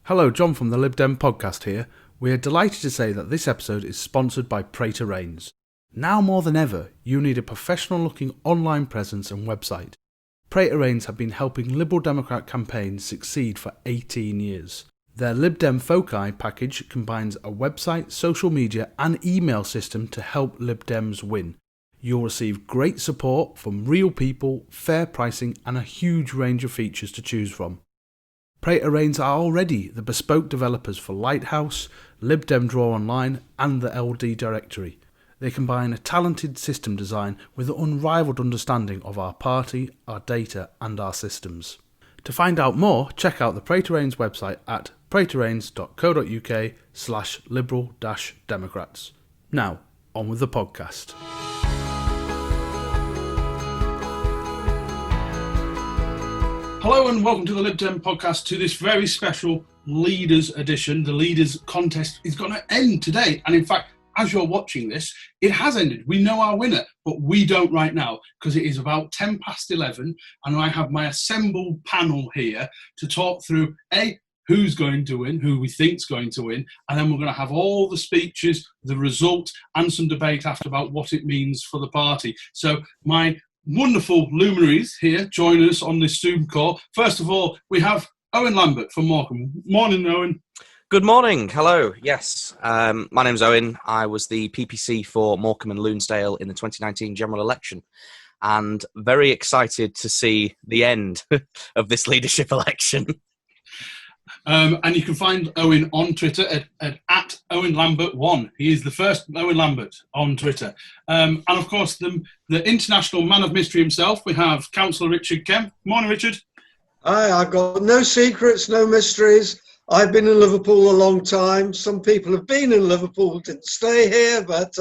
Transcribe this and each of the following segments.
Hello, John from the Lib Dem Podcast here. We are delighted to say that this episode is sponsored by Praetor Reigns. Now more than ever, you need a professional-looking online presence and website. Praetor Reigns have been helping Liberal Democrat campaigns succeed for 18 years. Their Lib Dem Foci package combines a website, social media and email system to help Lib Dems win. You'll receive great support from real people, fair pricing and a huge range of features to choose from. Praetor Reigns are already the bespoke developers for Lighthouse, Lib Dem Draw Online and the LD Directory. They combine a talented system design with an unrivaled understanding of our party, our data and our systems. To find out more, check out the Praetor Reigns website at praetorreigns.co.uk/liberal-democrats. Now, on with the podcast. Hello and welcome to the Lib Dem Podcast, to this very special Leaders Edition. The Leaders Contest is going to end today, and in fact, as you're watching this, it has ended. We know our winner, but we don't right now because it is about 10 past 11 and I have my assembled panel here to talk through who's going to win, who we think's going to win, and then we're going to have all the speeches, the result and some debate after about what it means for the party. So my wonderful luminaries here join us on this Zoom call. First of all, we have Owen Lambert from Morecambe. Morning, Owen. Good morning. Hello. Yes, my name's Owen. I was the PPC for Morecambe and Lunesdale in the 2019 general election, and very excited to see the end of this leadership election. And you can find Owen on Twitter at Owen Lambert1. He is the first Owen Lambert on Twitter. And of course, the international man of mystery himself, we have Councillor Richard Kemp. Morning, Richard. Hi, I've got no secrets, no mysteries. I've been in Liverpool a long time. Some people have been in Liverpool, didn't stay here, but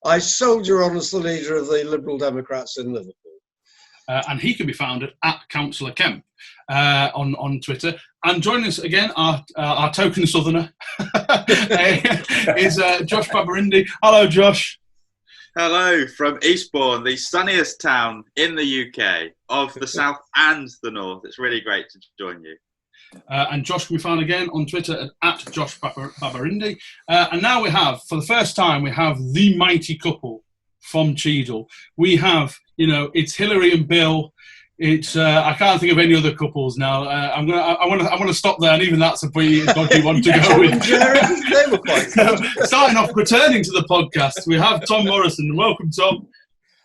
I soldier on as the leader of the Liberal Democrats in Liverpool. And he can be found at Councillor Kemp on Twitter. And joining us again, our token southerner, is Josh Babarinde. Hello, Josh. Hello from Eastbourne, the sunniest town in the UK, of the south and the north. It's really great to join you. And Josh can be found again on Twitter at Josh Babarinde. And now we have, for the first time, we have the mighty couple from Cheadle. We have, it's Hillary and Bill. It's I can't think of any other couples now. I want to stop there, and even that's a pretty dodgy one to go with. Starting off, returning to the podcast, we have Tom Morrison. Welcome, Tom.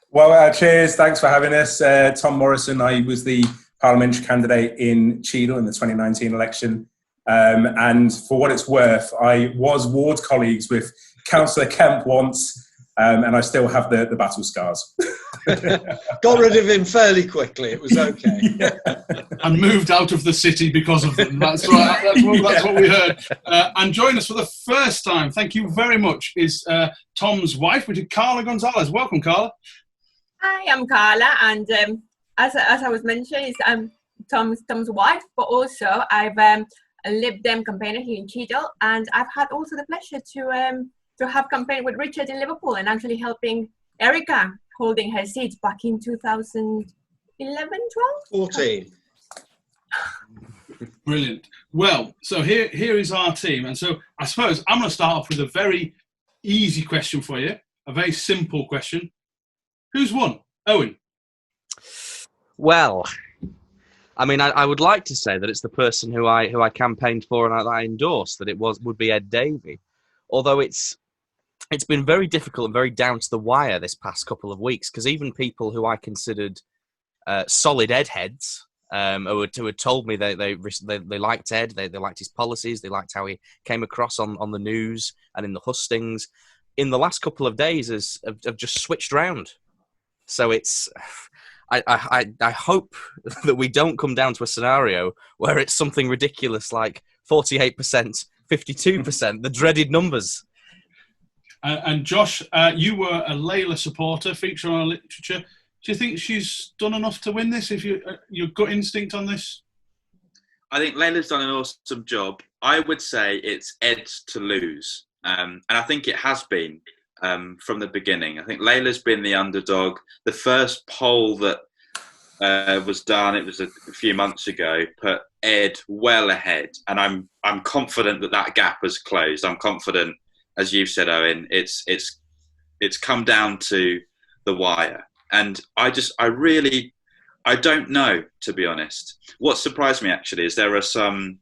Well, cheers. Thanks for having us. Tom Morrison. I was the parliamentary candidate in Cheadle in the 2019 election. And for what it's worth, I was ward colleagues with Councillor Kemp once, and I still have the battle scars. Got rid of him fairly quickly. It was okay. Yeah. And moved out of the city because of them. That's right. That's what we heard. And join us for the first time, thank you very much, is Tom's wife, which is Carla Gonzalez. Welcome, Carla. Hi, I'm Carla, and as I was mentioning, I'm Tom's wife, but also I've a Lib Dem campaigner here in Cheadle, and I've had also the pleasure to have campaigned with Richard in Liverpool and actually helping Erica holding her seat back in 2011, 12? 14. Brilliant. Well, so here is our team, and so I suppose I'm going to start off with a very easy question for you, a very simple question. Who's won? Owen. Well, I mean, I would like to say that it's the person who I campaigned for and I endorsed, that would be Ed Davey. Although it's been very difficult and very down to the wire this past couple of weeks, because even people who I considered solid Ed heads, who had told me they liked Ed, they liked his policies, they liked how he came across on the news and in the hustings, in the last couple of days have just switched round. So it's... I hope that we don't come down to a scenario where it's something ridiculous like 48%, 52%, the dreaded numbers. And Josh, you were a Layla supporter, feature on our literature. Do you think she's done enough to win this? If your gut instinct on this? I think Layla's done an awesome job. I would say it's Ed to lose. And I think it has been. From the beginning. I think Layla's been the underdog. The first poll that was done, it was a few months ago, put Ed well ahead, and I'm confident that gap has closed. I'm confident, as you've said, Owen, it's come down to the wire, and I don't know, to be honest. What surprised me actually is there are some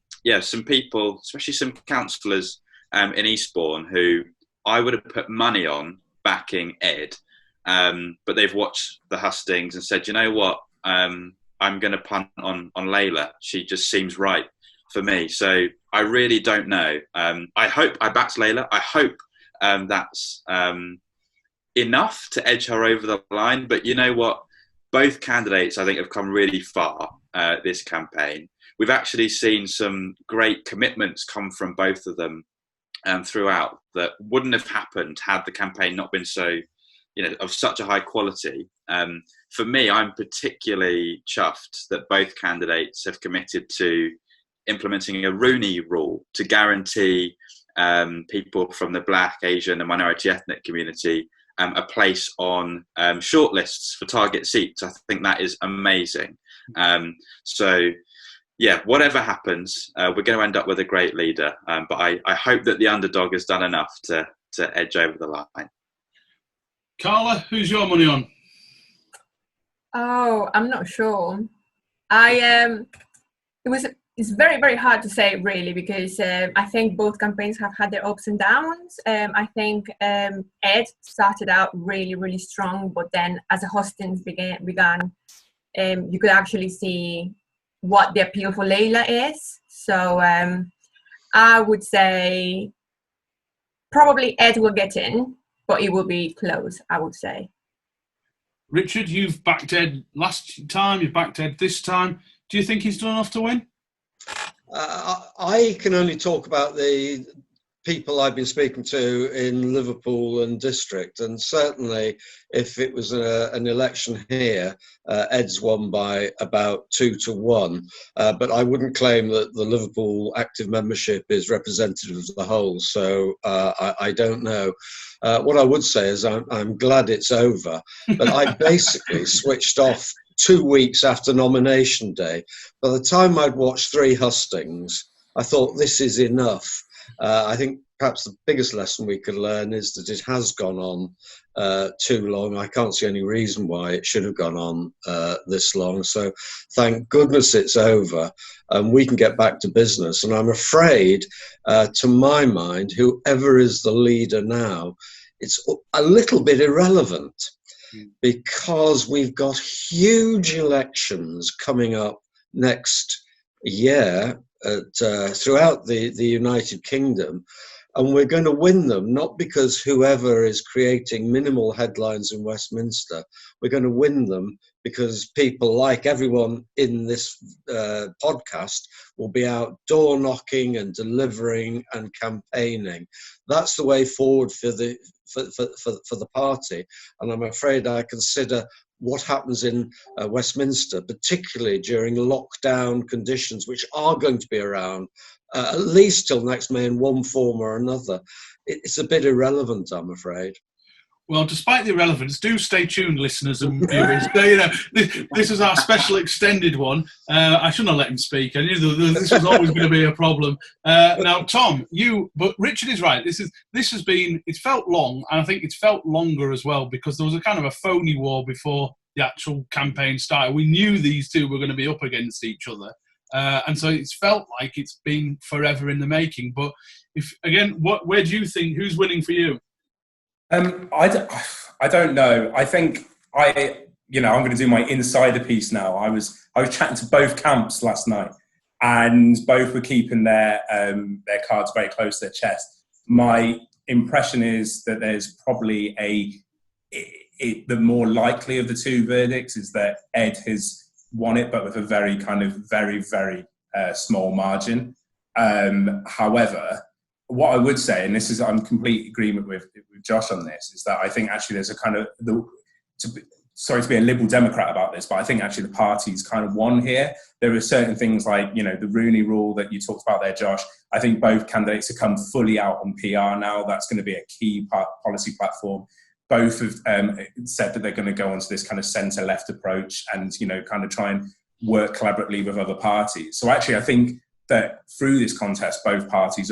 people, especially some councillors in Eastbourne, who I would have put money on backing Ed, but they've watched the hustings and said, you know what, I'm going to punt on Layla. She just seems right for me. So I really don't know. I hope I backed Layla. I hope that's enough to edge her over the line. But you know what? Both candidates, I think, have come really far this campaign. We've actually seen some great commitments come from both of them throughout that wouldn't have happened had the campaign not been so, of such a high quality. For me, I'm particularly chuffed that both candidates have committed to implementing a Rooney rule to guarantee people from the Black, Asian and minority ethnic community a place on shortlists for target seats. I think that is amazing. Whatever happens, we're going to end up with a great leader. But I hope that the underdog has done enough to edge over the line. Carla, who's your money on? Oh, I'm not sure. It's very, very hard to say, really, because I think both campaigns have had their ups and downs. I think Ed started out really, really strong, but then as the hustings began, you could actually see what the appeal for Layla is. So I would say probably Ed will get in, but it will be close, I would say. Richard, you've backed Ed last time, you've backed Ed this time. Do you think he's done enough to win? I can only talk about the people I've been speaking to in Liverpool and district, and certainly if it was an election here, Ed's won by about 2-1, but I wouldn't claim that the Liverpool active membership is representative of the whole, so I don't know. What I would say is I'm glad it's over, but I basically switched off 2 weeks after nomination day. By the time I'd watched 3 hustings, I thought this is enough. I think perhaps the biggest lesson we could learn is that it has gone on too long. I can't see any reason why it should have gone on this long. So thank goodness it's over and we can get back to business. And I'm afraid, to my mind, whoever is the leader now, it's a little bit irrelevant, because we've got huge elections coming up next year throughout the United Kingdom, and we're going to win them, not because whoever is creating minimal headlines in Westminster. We're going to win them because people like everyone in this podcast will be out door knocking and delivering and campaigning. That's the way forward for the party, and I'm afraid I consider what happens in Westminster, particularly during lockdown conditions, which are going to be around at least till next May in one form or another. It's a bit irrelevant, I'm afraid. Well, despite the irrelevance, do stay tuned, listeners and viewers. This is our special extended one. I shouldn't have let him speak. I knew this was always going to be a problem. Now, Tom, but Richard is right. It's felt long, and I think it's felt longer as well, because there was a kind of a phony war before the actual campaign started. We knew these two were going to be up against each other. And so it's felt like it's been forever in the making. But where do you think, who's winning for you? I don't know. I think I'm going to do my insider piece now. I was chatting to both camps last night, and both were keeping their cards very close to their chest. My impression is that there's probably the more likely of the two verdicts is that Ed has won it, but with a very kind of very, very small margin. However, what I would say, and I'm in complete agreement with Josh on this, is that I think actually there's a kind of, sorry to be a Liberal Democrat about this, but I think actually the party's kind of won here. There are certain things like, the Rooney rule that you talked about there, Josh. I think both candidates have come fully out on PR now. That's going to be a key policy platform. both have said that they're going to go onto this kind of centre-left approach and, kind of try and work collaboratively with other parties. So actually, I think that through this contest, both candidates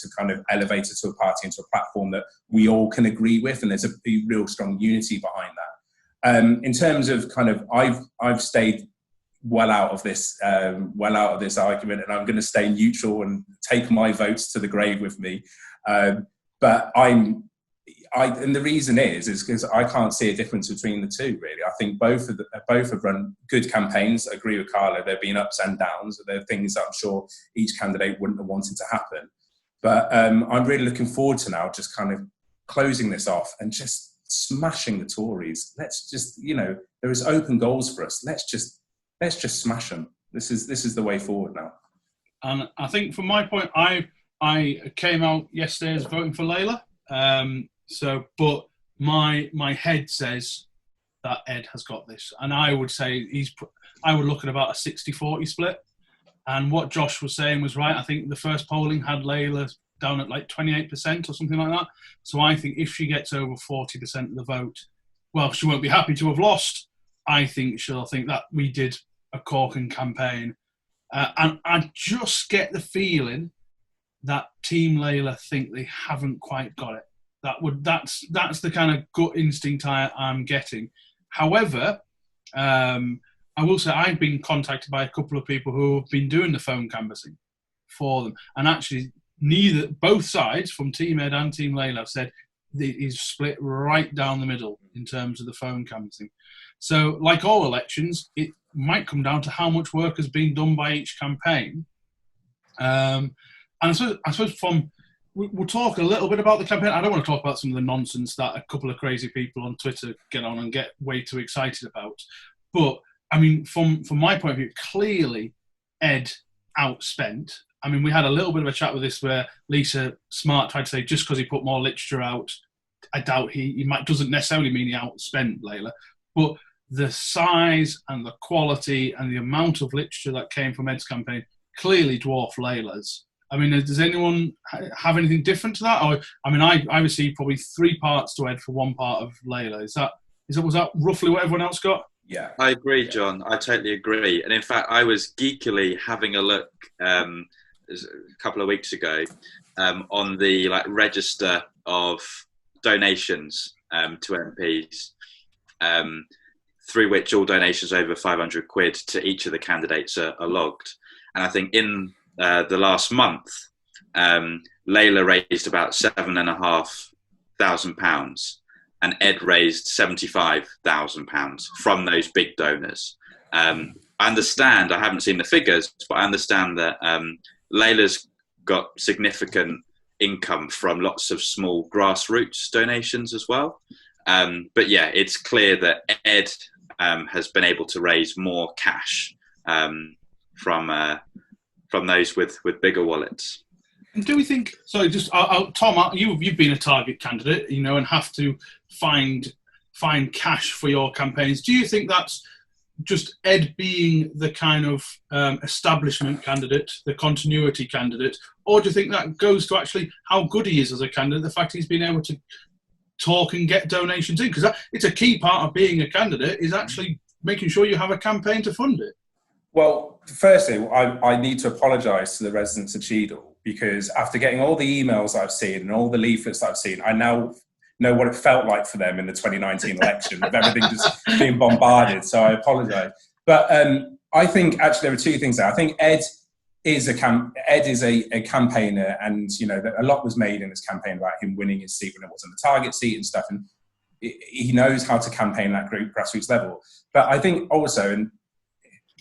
have kind of elevated to a party into a platform that we all can agree with, and there's a real strong unity behind that. In terms of kind of, I've stayed well out of this argument, and I'm going to stay neutral and take my votes to the grave with me. But and the reason is because I can't see a difference between the two, really. I think both have run good campaigns. I agree with Carla. There have been ups and downs. There are things that I'm sure each candidate wouldn't have wanted to happen. But I'm really looking forward to now just kind of closing this off and just smashing the Tories. Let's just, there is open goals for us. Let's just smash them. This is the way forward now. And I think from my point, I came out yesterday as voting for Layla. But my head says that Ed has got this, and I would say I would look at about a 60-40 split. And what Josh was saying was right. I think the first polling had Layla down at like 28% or something like that. So I think if she gets over 40% of the vote, well, she won't be happy to have lost. I think she'll think that we did a corking campaign, and I just get the feeling that Team Layla think they haven't quite got it. That's the kind of gut instinct I'm getting. However, I will say I've been contacted by a couple of people who have been doing the phone canvassing for them, and actually both sides, from Team Ed and Team Layla, have said it is split right down the middle in terms of the phone canvassing. So, like all elections, it might come down to how much work has been done by each campaign. And I suppose we'll talk a little bit about the campaign. I don't want to talk about some of the nonsense that a couple of crazy people on Twitter get on and get way too excited about. But, I mean, from my point of view, clearly Ed outspent. I mean, we had a little bit of a chat with this where Lisa Smart tried to say just because he put more literature out, I doubt he doesn't necessarily mean he outspent Layla. But the size and the quality and the amount of literature that came from Ed's campaign clearly dwarfed Layla's. I mean, does anyone have anything different to that? Or, I mean, I received probably 3 parts to Ed for 1 part of Layla. Was that roughly what everyone else got? Yeah, I agree, John. I totally agree. And in fact, I was geekily having a look a couple of weeks ago on the register of donations to MPs, through which all donations over £500 to each of the candidates are logged. And I think in the last month, Layla raised about £7,500, and Ed raised £75,000 from those big donors. I understand, I haven't seen the figures, but I understand that Layla's got significant income from lots of small grassroots donations as well. But yeah, it's clear that Ed has been able to raise more cash from those with bigger wallets. And do we think? Sorry, just Tom, you've been a target candidate, and have to find cash for your campaigns. Do you think that's just Ed being the kind of establishment candidate, the continuity candidate, or do you think that goes to actually how good he is as a candidate? The fact he's been able to talk and get donations in, because it's a key part of being a candidate is actually making sure you have a campaign to fund it. Well, firstly, I need to apologise to the residents of Cheadle, because after getting all the emails I've seen and all the leaflets I've seen, I now know what it felt like for them in the 2019 election, with everything just being bombarded. So I apologise. But I think actually there are 2 things there. I think Ed is a campaigner, and a lot was made in this campaign about him winning his seat when it wasn't the target seat and stuff, and he knows how to campaign at grassroots level. But I think also, and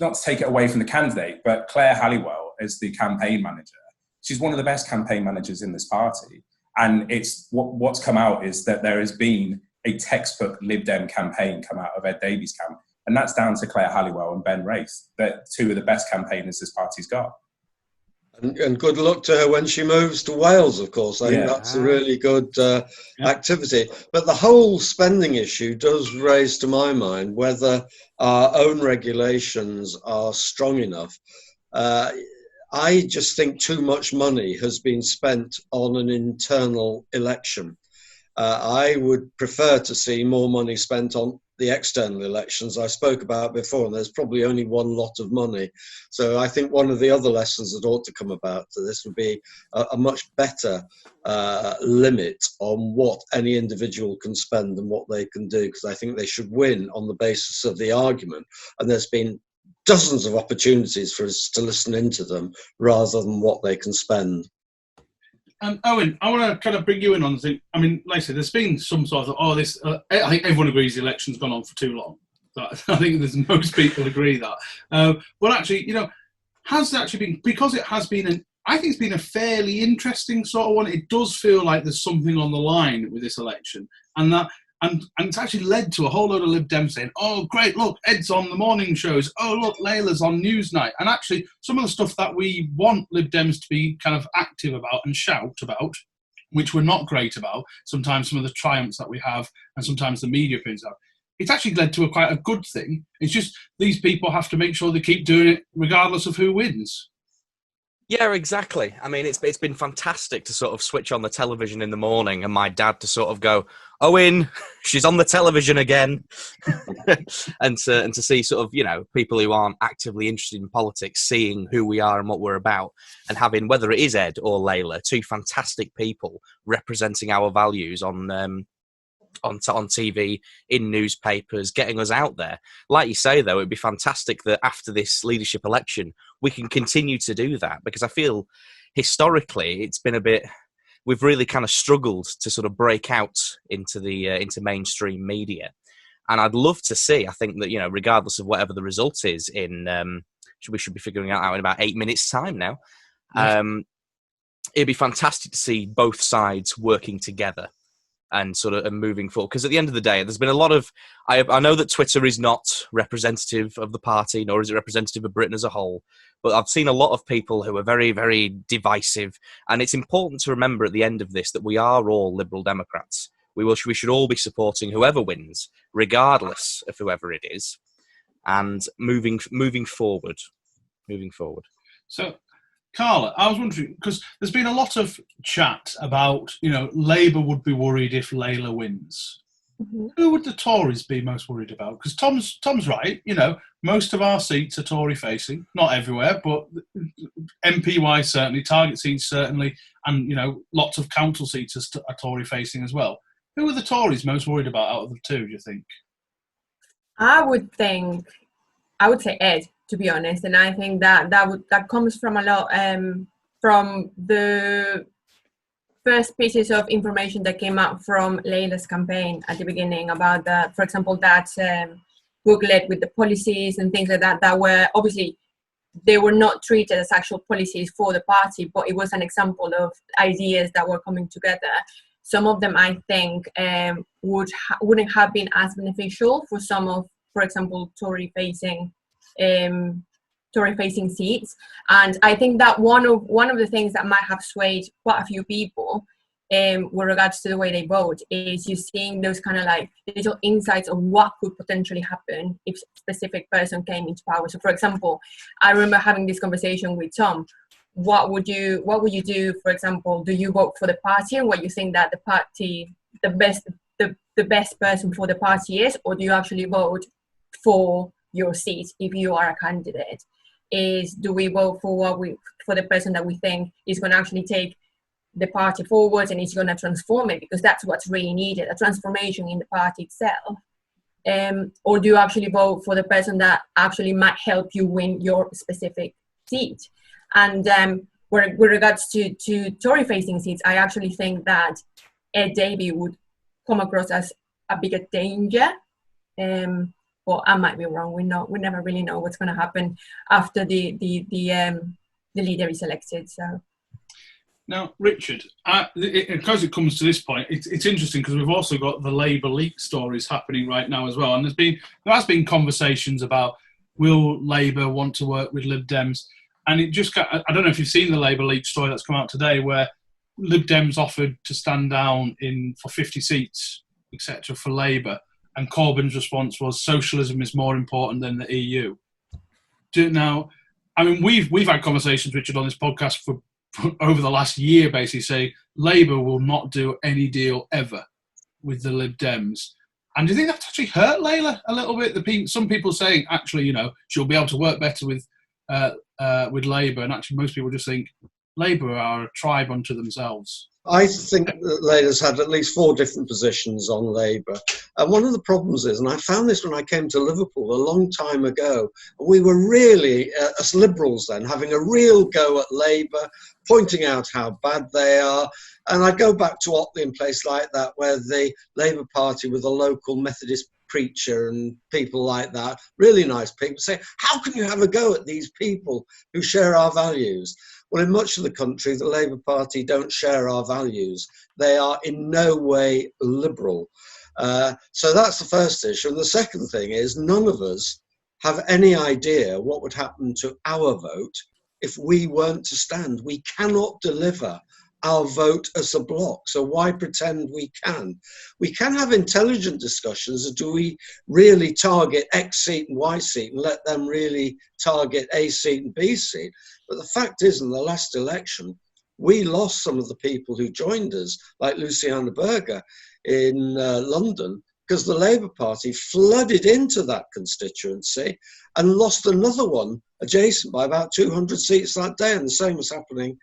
not to take it away from the candidate, but Claire Halliwell as the campaign manager, she's one of the best campaign managers in this party. And it's what's come out is that there has been a textbook Lib Dem campaign come out of Ed Davies' camp. And that's down to Claire Halliwell and Ben Raith. They're 2 of the best campaigners this party's got. And good luck to her when she moves to Wales, of course. I think that's a really good activity. But the whole spending issue does raise to my mind whether our own regulations are strong enough. I just think too much money has been spent on an internal election. I would prefer to see more money spent on the external elections I spoke about before, and there's probably only one lot of money. So I think one of the other lessons that ought to come about to this would be a much better limit on what any individual can spend and what they can do, because I think they should win on the basis of the argument. And there's been dozens of opportunities for us to listen into them rather than what they can spend. Owen, I want to kind of bring you in on the thing. I mean, like I said, there's been some sort of, I think everyone agrees the election's gone on for too long. I think most people agree that. Well, actually, has it actually been, because it has been I think it's been a fairly interesting sort of one. It does feel like there's something on the line with this election, and it's actually led to a whole load of Lib Dems saying, oh, great, look, Ed's on the morning shows. Oh, look, Layla's on Newsnight. And actually, some of the stuff that we want Lib Dems to be kind of active about and shout about, which we're not great about, sometimes some of the triumphs that we have and sometimes the media pins have, it's actually led to quite a good thing. It's just these people have to make sure they keep doing it regardless of who wins. Yeah, exactly. I mean, it's been fantastic to sort of switch on the television in the morning and my dad to sort of go, Owen, she's on the television again. and to see sort of, people who aren't actively interested in politics politics, seeing who we are and what we're about, and having, whether it is Ed or Layla, two fantastic people representing our values on TV, in newspapers, getting us out there. Like you say, though, it'd be fantastic that after this leadership election, we can continue to do that, because I feel historically it's been a bit, we've really kind of struggled to sort of break out into the into mainstream media. And I'd love to see, I think that, regardless of whatever the result is in, we should be figuring out in about 8 minutes time now. Yes. It'd be fantastic to see both sides working together and sort of moving forward. Because at the end of the day, there's been a lot of, I know that Twitter is not representative of the party, nor is it representative of Britain as a whole, but I've seen a lot of people who are very, very divisive. And it's important to remember at the end of this that we are all Liberal Democrats. We should all be supporting whoever wins, regardless of whoever it is, and moving forward. So, Carla, I was wondering, because there's been a lot of chat about, Labour would be worried if Layla wins. Mm-hmm. Who would the Tories be most worried about? Because Tom's right, most of our seats are Tory-facing, not everywhere, but MP-wise certainly, target seats certainly, and, lots of council seats are Tory-facing as well. Who are the Tories most worried about out of the two, do you think? I would say Ed, to be honest, and I think that comes from a lot from the first pieces of information that came out from Layla's campaign at the beginning about that, for example, that booklet with the policies and things like that were obviously, they were not treated as actual policies for the party, but it was an example of ideas that were coming together. Some of them, I think, wouldn't have been as beneficial for some of, for example, Tory-facing seats. And I think that one of the things that might have swayed quite a few people with regards to the way they vote is you seeing those kind of like little insights of what could potentially happen if a specific person came into power. So, for example, I remember having this conversation with Tom. What would you do, for example? Do you vote for the party and what you think that the party, the best person for the party is, or do you actually vote for your seat if you are a candidate? Do we vote for the person that we think is going to actually take the party forward and is going to transform it, because that's what's really needed, a transformation in the party itself? Or do you actually vote for the person that actually might help you win your specific seat? And with regards to Tory-facing seats, I actually think that Ed Davey would come across as a bigger danger. Well, I might be wrong. We never really know what's going to happen after the leader is elected. So. Now, Richard, because it comes to this point, it's interesting because we've also got the Labour leak stories happening right now as well, and there has been conversations about will Labour want to work with Lib Dems. And it just I don't know if you've seen the Labour leak story that's come out today, where Lib Dems offered to stand down for 50 seats, etc., for Labour, and Corbyn's response was socialism is more important than the EU. Now, I mean, we've had conversations, Richard, on this podcast for over the last year, basically say Labour will not do any deal ever with the Lib Dems. And do you think that's actually hurt Layla a little bit? Some people saying, actually, she'll be able to work better with Labour, and actually most people just think Labour are a tribe unto themselves. I think that Layla's had at least 4 different positions on Labour. And one of the problems is, and I found this when I came to Liverpool a long time ago, we were really, as Liberals then, having a real go at Labour, pointing out how bad they are. And I go back to Otley and places like that, where the Labour Party with a local Methodist preacher and people like that, really nice people, say, how can you have a go at these people who share our values? Well, in much of the country, the Labour Party don't share our values. They are in no way liberal. So that's the first issue. And the second thing is, none of us have any idea what would happen to our vote if we weren't to stand. We cannot deliver our vote as a bloc. So why pretend we can? We can have intelligent discussions. Do we really target X seat and Y seat and let them really target A seat and B seat? But the fact is, in the last election, we lost some of the people who joined us, like Luciana Berger in London, because the Labour Party flooded into that constituency and lost another one adjacent by about 200 seats that day, and the same was happening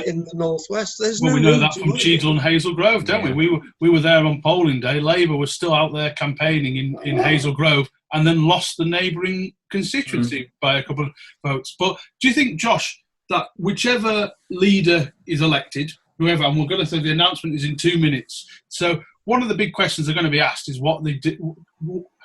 in the northwest. We know that from Cheadle and Hazel Grove, don't we? We were there on polling day. Labour was still out there campaigning in Hazel Grove, and then lost the neighbouring constituency by a couple of votes. But do you think, Josh, that whichever leader is elected, whoever, and we're going to say the announcement is in 2 minutes, so one of the big questions they're going to be asked is what they do,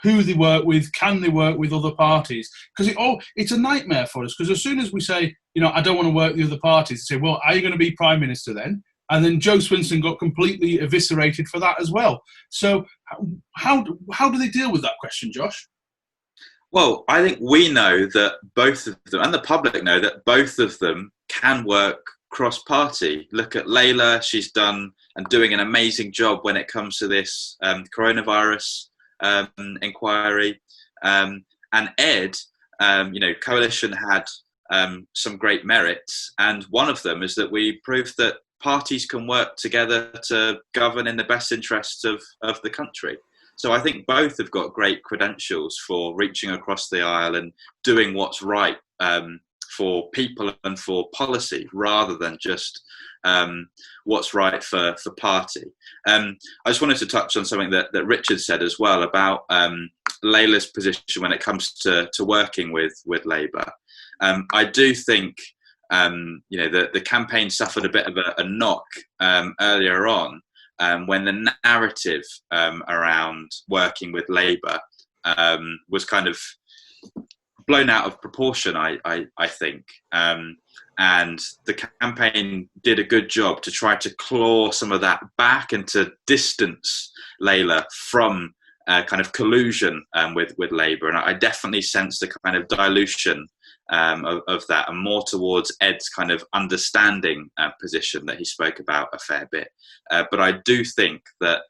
who they work with, can they work with other parties? Because it's a nightmare for us, because as soon as we say, I don't want to work with the other parties, they say, well, are you going to be Prime Minister then? And then Joe Swinson got completely eviscerated for that as well. So how do they deal with that question, Josh? Well, I think we know that both of them, and the public know that both of them can work cross-party. Look at Layla, she's done and doing an amazing job when it comes to this coronavirus inquiry. And Ed, Coalition had some great merits, and one of them is that we proved that parties can work together to govern in the best interests of the country. So I think both have got great credentials for reaching across the aisle and doing what's right for people and for policy, rather than just what's right for party. I just wanted to touch on something that Richard said as well about Layla's position when it comes to working with Labour. I do think the campaign suffered a bit of a knock earlier on when the narrative around working with Labour was kind of blown out of proportion, I think. And the campaign did a good job to try to claw some of that back and to distance Layla from kind of collusion with Labour. And I definitely sensed a kind of dilution of that, and more towards Ed's kind of understanding position that he spoke about a fair bit. But I do think that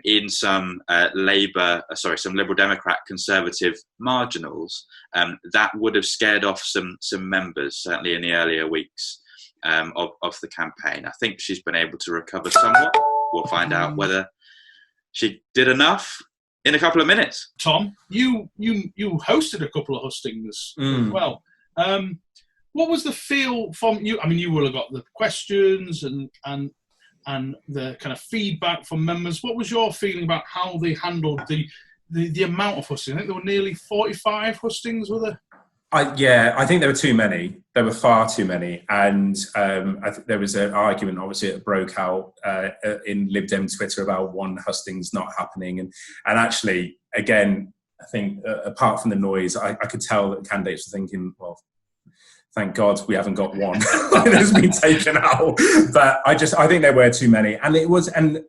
in some some Liberal Democrat Conservative marginals, that would have scared off some members, certainly in the earlier weeks of the campaign. I think she's been able to recover somewhat. We'll find out whether she did enough in a couple of minutes. Tom, you hosted a couple of hustings as well. What was the feel from you? I mean, you will have got the questions and the kind of feedback from members. What was your feeling about how they handled the amount of hustings? I think there were nearly 45 hustings, were there? I think there were too many. There were far too many. And I think there was an argument, obviously, that broke out in Lib Dem Twitter about one hustings not happening. And actually, again, I think apart from the noise, I could tell that candidates were thinking, well, thank God we haven't got one that's been taken out. But I think there were too many. And it was, and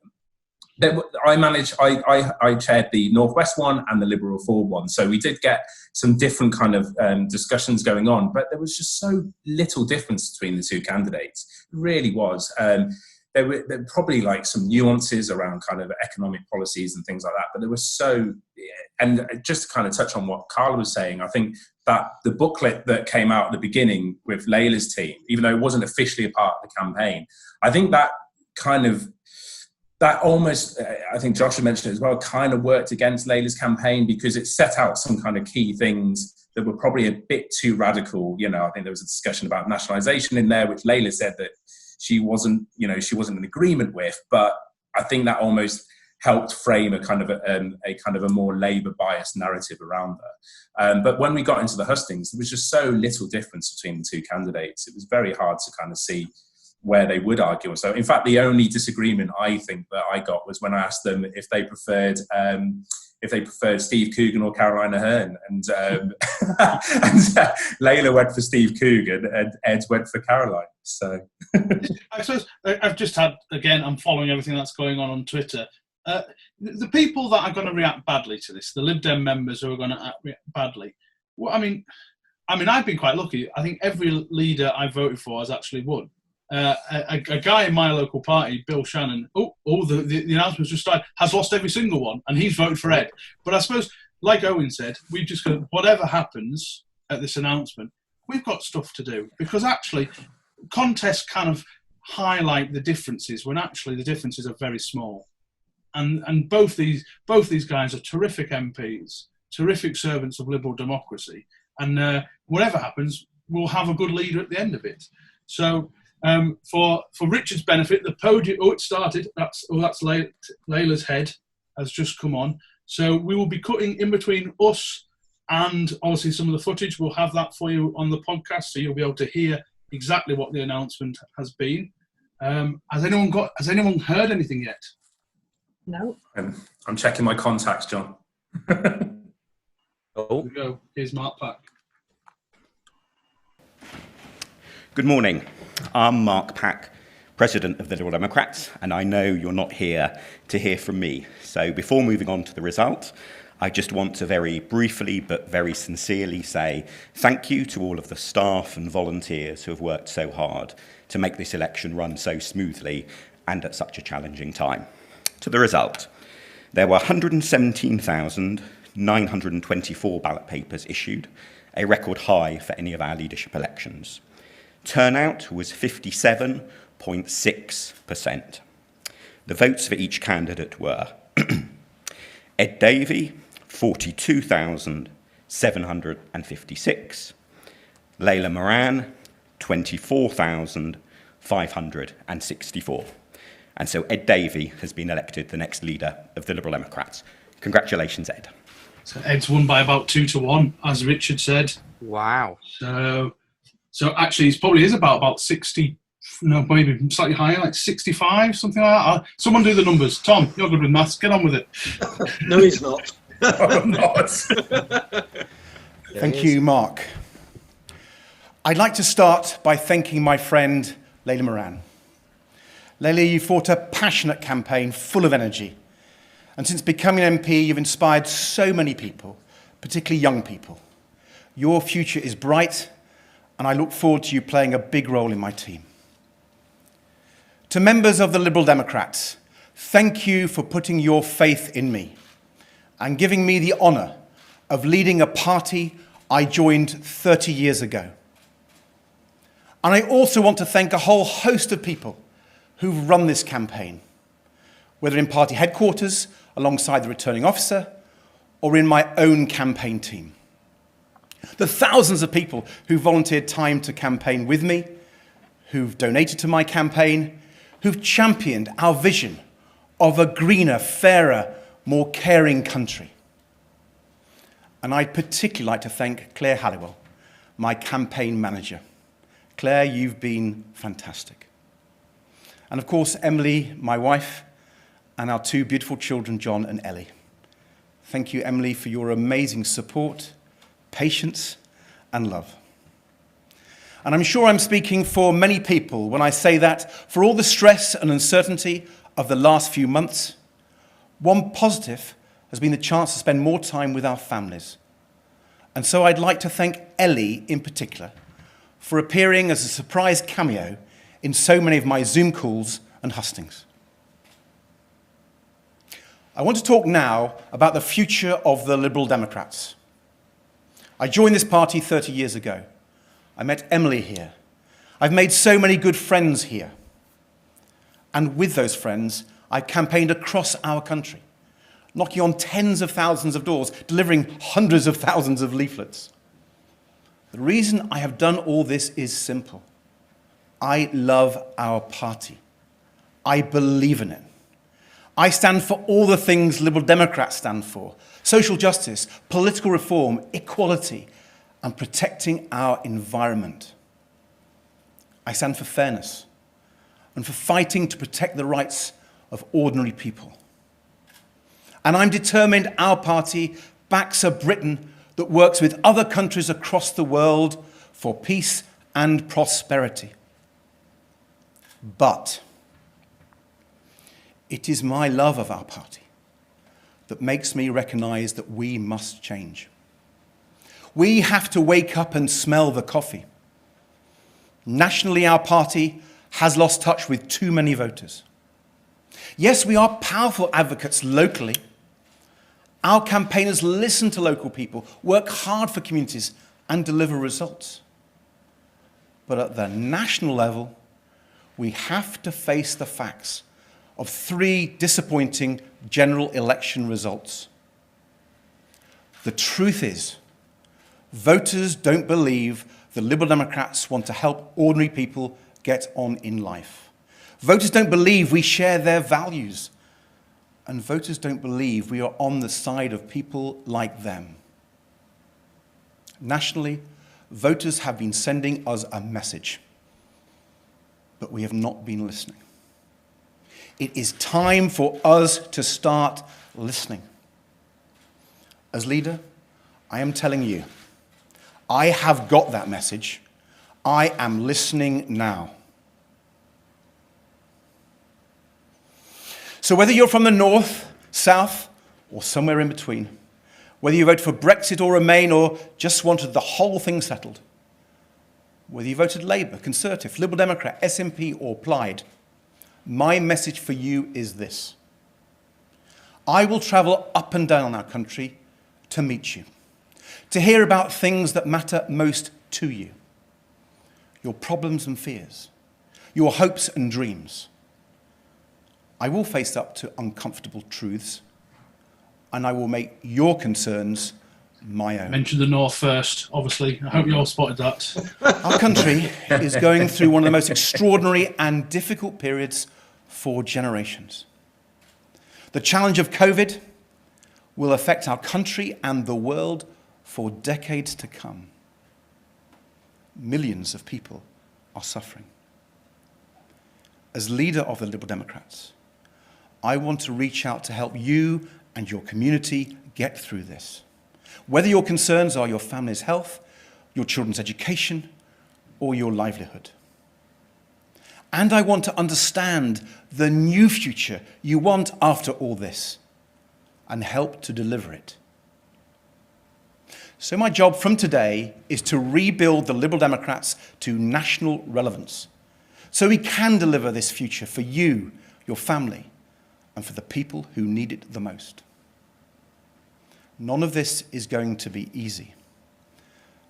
I chaired the Northwest one and the Liberal Reform one. So we did get some different kind of discussions going on, but there was just so little difference between the two candidates. It really was. There were probably like some nuances around kind of economic policies and things like that, but there was so, and just to kind of touch on what Carla was saying, I think that the booklet that came out at the beginning with Layla's team, even though it wasn't officially a part of the campaign, I think that kind of that almost, I think Josh had mentioned it as well, kind of worked against Layla's campaign because it set out some kind of key things that were probably a bit too radical. You know, I think there was a discussion about nationalisation in there, which Layla said that she wasn't in agreement with, but I think that almost helped frame a kind of a more Labour biased narrative around her. But when we got into the hustings, there was just so little difference between the two candidates. It was very hard to kind of see where they would argue. So, in fact, the only disagreement I think that I got was when I asked them if they preferred Steve Coogan or Caroline Ahern, and Layla went for Steve Coogan and Ed went for Caroline. So, I suppose I've just had, again, I'm following everything that's going on Twitter. The people that are going to react badly to this, the Lib Dem members who are going to react badly. Well, I mean, I've been quite lucky. I think every leader I voted for has actually won. A guy in my local party, Bill Shannon, the announcements just started, has lost every single one, and he's voted for Ed. But I suppose, like Owen said, we've just got, whatever happens at this announcement, we've got stuff to do, because actually contests kind of highlight the differences when actually the differences are very small. And both these guys are terrific MPs, terrific servants of liberal democracy, and whatever happens, we'll have a good leader at the end of it. So. For Richard's benefit, the podium. Oh, it started. That's Layla's head has just come on. So we will be cutting in between us and obviously some of the footage. We'll have that for you on the podcast, so you'll be able to hear exactly what the announcement has been. Has anyone heard anything yet? No. I'm checking my contacts, John. Here we go. Here's Mark Pack. Good morning. I'm Mark Pack, President of the Liberal Democrats, and I know you're not here to hear from me. So before moving on to the result, I just want to very briefly but very sincerely say thank you to all of the staff and volunteers who have worked so hard to make this election run so smoothly and at such a challenging time. To the result, there were 117,924 ballot papers issued, a record high for any of our leadership elections. Turnout was 57.6%. The votes for each candidate were Ed Davey, 42,756, Layla Moran, 24,564. And so Ed Davey has been elected the next leader of the Liberal Democrats. Congratulations, Ed. So Ed's won by about 2-1, as Richard said. Wow. So actually, it probably is about 60, maybe slightly higher, like 65, something like that. Someone do the numbers. Tom, you're good with maths. Get on with it. No, he's not. I'm not. Thank you, Mark. I'd like to start by thanking my friend Layla Moran. Layla, you fought a passionate campaign full of energy. And since becoming an MP, you've inspired so many people, particularly young people. Your future is bright, and I look forward to you playing a big role in my team. To members of the Liberal Democrats, thank you for putting your faith in me and giving me the honour of leading a party I joined 30 years ago. And I also want to thank a whole host of people who've run this campaign, whether in party headquarters, alongside the returning officer, or in my own campaign team. The thousands of people who volunteered time to campaign with me, who've donated to my campaign, who've championed our vision of a greener, fairer, more caring country. And I'd particularly like to thank Claire Halliwell, my campaign manager. Claire, you've been fantastic. And of course, Emily, my wife, and our two beautiful children, John and Ellie. Thank you, Emily, for your amazing support, patience, and love. And I'm sure I'm speaking for many people when I say that for all the stress and uncertainty of the last few months, one positive has been the chance to spend more time with our families. And so I'd like to thank Ellie in particular for appearing as a surprise cameo in so many of my Zoom calls and hustings. I want to talk now about the future of the Liberal Democrats. I joined this party 30 years ago. I met Emily here. I've made so many good friends here. And with those friends, I've campaigned across our country, knocking on tens of thousands of doors, delivering hundreds of thousands of leaflets. The reason I have done all this is simple. I love our party. I believe in it. I stand for all the things Liberal Democrats stand for: social justice, political reform, equality, and protecting our environment. I stand for fairness and for fighting to protect the rights of ordinary people. And I'm determined our party backs a Britain that works with other countries across the world for peace and prosperity. But it is my love of our party that makes me recognise that we must change. We have to wake up and smell the coffee. Nationally, our party has lost touch with too many voters. Yes, we are powerful advocates locally. Our campaigners listen to local people, work hard for communities, and deliver results. But at the national level, we have to face the facts of 3 disappointing general election results. The truth is, voters don't believe the Liberal Democrats want to help ordinary people get on in life. Voters don't believe we share their values. And voters don't believe we are on the side of people like them. Nationally, voters have been sending us a message, but we have not been listening. It is time for us to start listening. As leader, I am telling you, I have got that message. I am listening now. So whether you're from the north, south, or somewhere in between, whether you voted for Brexit or Remain or just wanted the whole thing settled, whether you voted Labour, Conservative, Liberal Democrat, SNP or Plaid, my message for you is this. I will travel up and down our country to meet you, to hear about things that matter most to you, your problems and fears, your hopes and dreams. I will face up to uncomfortable truths, and I will make your concerns my own. Mention the North first, obviously. I hope you all spotted that. Our country is going through one of the most extraordinary and difficult periods for generations. The challenge of COVID will affect our country and the world for decades to come. Millions of people are suffering. As leader of the Liberal Democrats, I want to reach out to help you and your community get through this. Whether your concerns are your family's health, your children's education, or your livelihood. And I want to understand the new future you want after all this and help to deliver it. So my job from today is to rebuild the Liberal Democrats to national relevance so we can deliver this future for you, your family, and for the people who need it the most. None of this is going to be easy.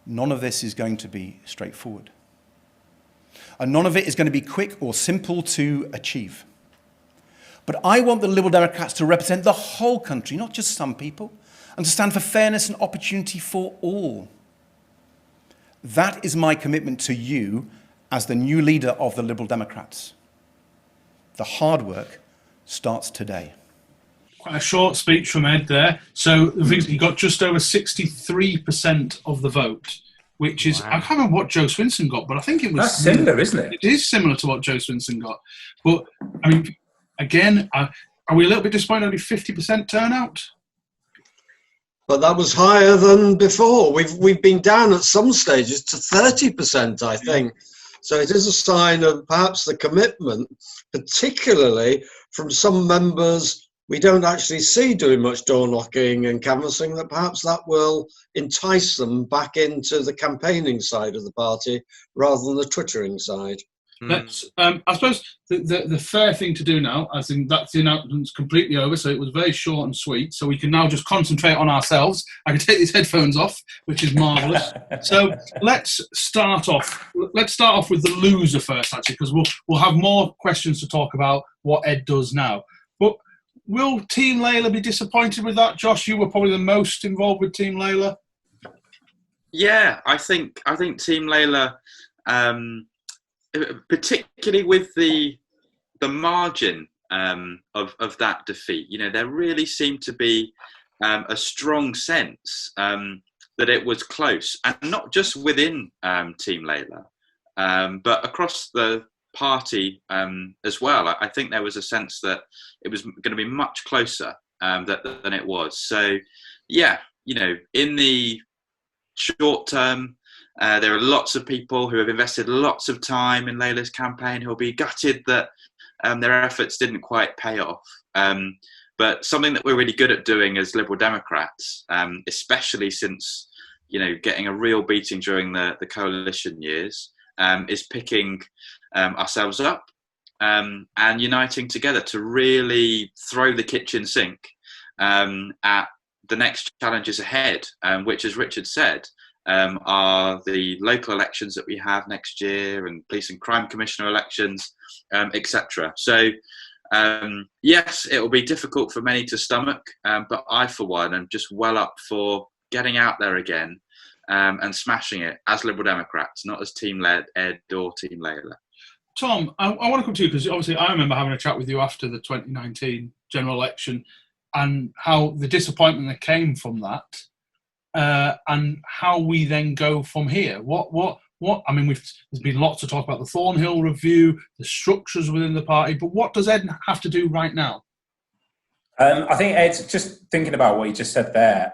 None of this is going to be straightforward. And none of it is going to be quick or simple to achieve. But I want the Liberal Democrats to represent the whole country, not just some people, and to stand for fairness and opportunity for all. That is my commitment to you as the new leader of the Liberal Democrats. The hard work starts today. Quite a short speech from Ed there. So he got just over 63% of the vote, which is, wow. I can't remember what Joe Swinson got, but I think it was... That's similar, isn't it? It is similar to what Joe Swinson got. But, I mean, again, are we a little bit disappointed only 50% turnout? But that was higher than before. We've been down at some stages to 30%, I think. So it is a sign of perhaps the commitment, particularly from some members we don't actually see doing much door knocking and canvassing, that perhaps that will entice them back into the campaigning side of the party rather than the twittering side. Let's, I suppose the fair thing to do now, I think that's the announcement's completely over, so it was very short and sweet, so we can now just concentrate on ourselves. I can take these headphones off, which is marvellous. So let's start off with the loser first, actually, because we'll have more questions to talk about what Ed does now. Will Team Layla be disappointed with that? Josh, you were probably the most involved with Team Layla. Yeah, I think Team Layla, particularly with the margin of that defeat, there really seemed to be a strong sense that it was close, and not just within Team Layla, but across the party as well. I think there was a sense that it was going to be much closer than it was. So, yeah, in the short term, there are lots of people who have invested lots of time in Layla's campaign who will be gutted that their efforts didn't quite pay off. But something that we're really good at doing as Liberal Democrats, especially since getting a real beating during the coalition years, is picking ourselves up and uniting together to really throw the kitchen sink at the next challenges ahead, which, as Richard said, are the local elections that we have next year, and police and crime commissioner elections, etc. So, yes, it will be difficult for many to stomach, but I, for one, am just well up for getting out there again and smashing it as Liberal Democrats, not as Team Ed or Team Layla. Tom, I want to come to you because obviously I remember having a chat with you after the 2019 general election and how the disappointment that came from that, and how we then go from here. What? I mean, there's been lots of talk about the Thornhill review, the structures within the party, but what does Ed have to do right now? I think Ed, just thinking about what he just said there,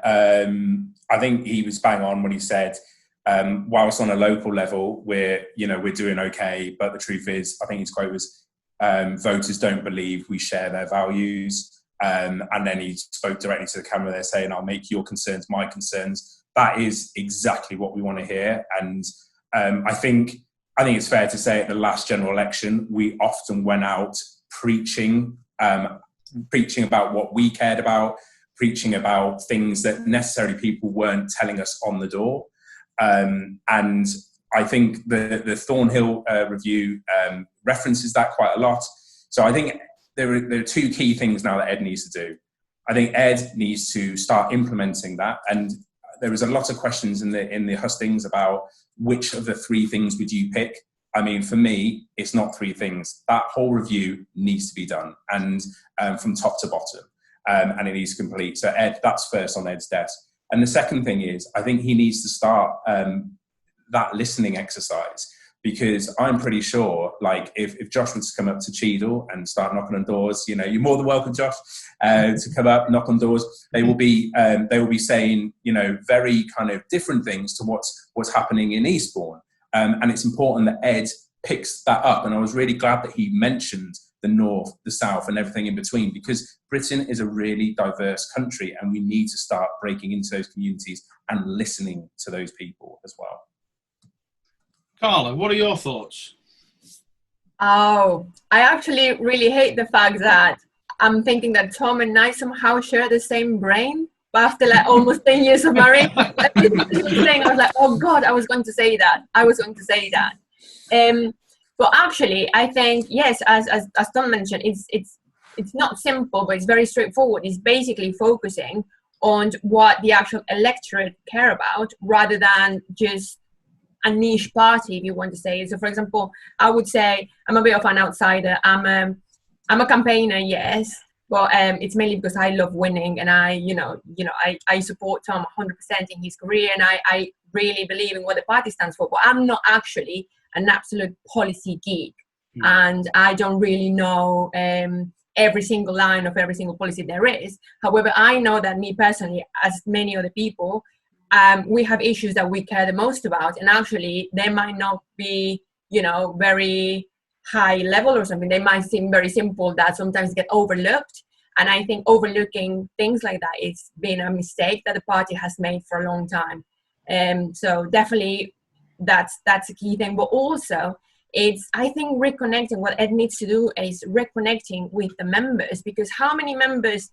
I think he was bang on when he said, whilst on a local level, we're doing okay, but the truth is, I think his quote was, voters don't believe we share their values. And then he spoke directly to the camera there saying, I'll make your concerns my concerns. That is exactly what we want to hear. And I think it's fair to say at the last general election, we often went out preaching about what we cared about, preaching about things that necessarily people weren't telling us on the door. And I think the Thornhill review references that quite a lot. So I think there are two key things now that Ed needs to do. I think Ed needs to start implementing that. And there was a lot of questions in the hustings about which of the three things would you pick. I mean, for me, it's not three things. That whole review needs to be done, and from top to bottom, and it needs to complete. So Ed, that's first on Ed's desk. And the second thing is, I think he needs to start that listening exercise, because I'm pretty sure, like, if Josh was to come up to Cheadle and start knocking on doors, you're more than welcome, Josh, to come up, knock on doors. They will be saying, very kind of different things to what's happening in Eastbourne. And it's important that Ed picks that up. And I was really glad that he mentioned the North, the South, and everything in between, because Britain is a really diverse country, and we need to start breaking into those communities and listening to those people as well. Carla, what are your thoughts? Oh, I actually really hate the fact that I'm thinking that Tom and I somehow share the same brain. But after like almost 10 years of marriage, I was like, oh God, I was going to say that. But actually, I think, yes, as Tom mentioned, it's not simple, but it's very straightforward. It's basically focusing on what the actual electorate care about, rather than just a niche party, if you want to say. So, for example, I would say I'm a bit of an outsider. I'm a campaigner, yes, but it's mainly because I love winning, and I support Tom 100% in his career, and I really believe in what the party stands for. But I'm not actually an absolute policy geek, and I don't really know every single line of every single policy there is. However, I know that me personally, as many other people, we have issues that we care the most about, and actually they might not be, very high level or something. They might seem very simple that sometimes get overlooked. And I think overlooking things like that is been a mistake that the party has made for a long time. So definitely that's a key thing. But also I think reconnecting, what Ed needs to do is reconnecting with the members, because how many members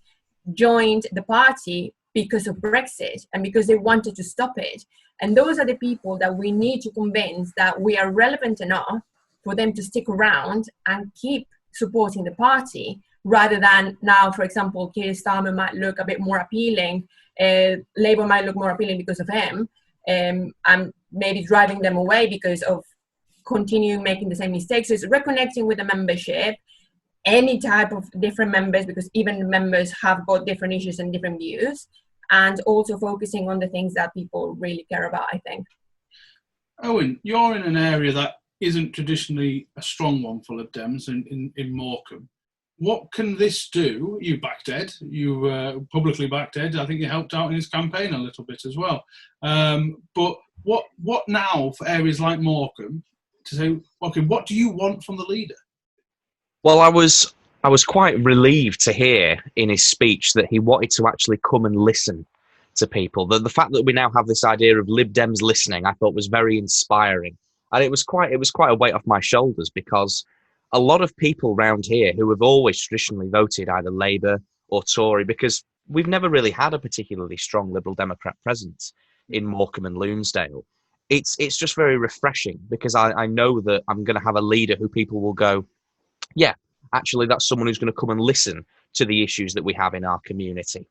joined the party because of Brexit and because they wanted to stop it? And those are the people that we need to convince that we are relevant enough for them to stick around and keep supporting the party, rather than now, for example, Keir Starmer might look a bit more appealing, Labour might look more appealing because of him, and maybe driving them away because of continuing making the same mistakes. So it's reconnecting with the membership, any type of different members, because even members have got different issues and different views, and also focusing on the things that people really care about, I think. Owen, you're in an area that isn't traditionally a strong one for Lib Dems in Morecambe. What can this do? You backed Ed. You publicly backed Ed. I think you helped out in his campaign a little bit as well. But what now for areas like Morecambe to say, okay, what do you want from the leader? Well, I was quite relieved to hear in his speech that he wanted to actually come and listen to people. The fact that we now have this idea of Lib Dems listening, I thought was very inspiring, and it was quite a weight off my shoulders, because a lot of people round here who have always traditionally voted either Labour or Tory, because we've never really had a particularly strong Liberal Democrat presence in Morecambe and Lonsdale. It's just very refreshing, because I know that I'm going to have a leader who people will go, yeah, actually that's someone who's going to come and listen to the issues that we have in our community.